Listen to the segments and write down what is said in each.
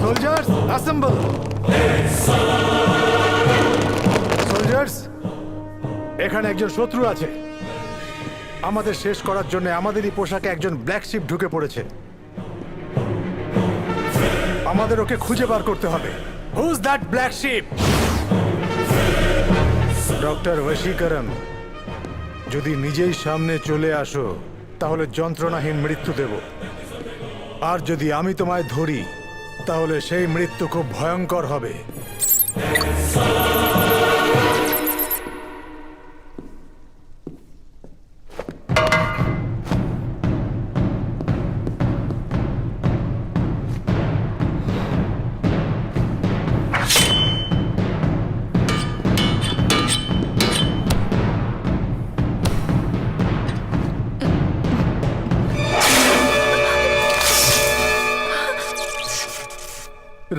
Soldiers assemble. Soldiers, এখানে একজন শত্রু আছে। আমাদের শেষ করার জন্য আমাদেরই পোশাকে একজন ব্ল্যাক শিপ ঢুকে পড়েছে। আমাদের ওকে খুঁজে বার করতে হবে। Who's that black sheep? Doctor বশীকরণ, যদি নিজেই সামনে চলে আসো তাহলে যন্ত্রণাহীন মৃত্যু দেব, আর যদি আমি তোমায় ধরি তাহলে সেই মৃত্যু খুব ভয়ঙ্কর হবে।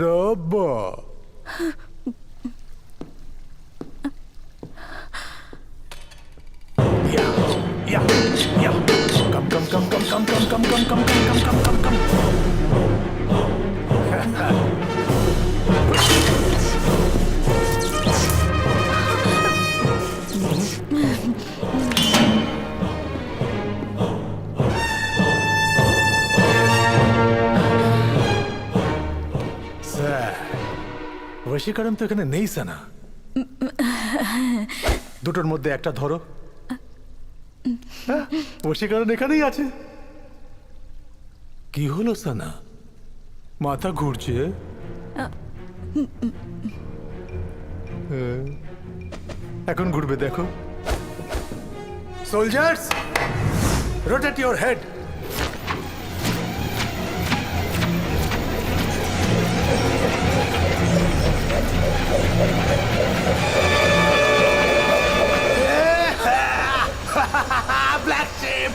রব্বা, বশীকরণ তো এখানে নেই সানা। দুটোর মধ্যে একটা ধরো। বশীকরণ এখানেই আছে। কি হলো সানা, মাথা ঘুরছে? এখন ঘুরবে, দেখো। Soldiers, rotate your head. Black sheep!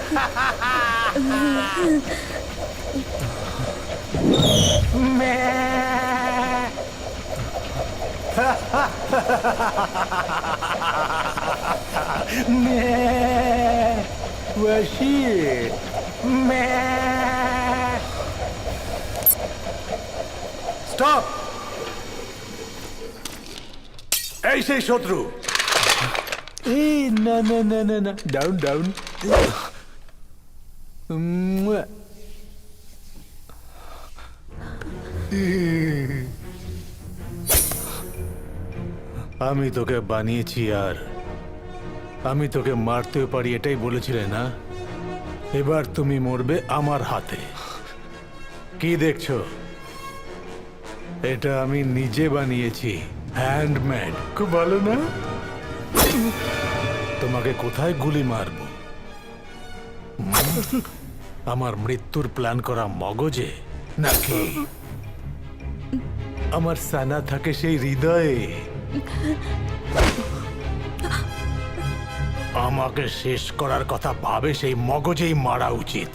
Stop! এই সেই শত্রু। এই না না না না না, ডাউন ডাউন। আমি তোকে বানিয়েছি আর আমি তোকে মারতেও পারি, এটাই বলেছিলে না? এবার তুমি মরবে আমার হাতে। কি দেখছো? এটা আমি নিজে বানিয়েছি, হ্যান্ডমেড। খুব ভালো না? তোমাকে কোথায় গুলি মারবো? আমার মৃত্যুর প্ল্যান করা মগজে, নাকি আমার সানা থাকে সেই হৃদয়ে? আমাকে শেষ করার কথা ভাবে সেই মগজেই মারা উচিত।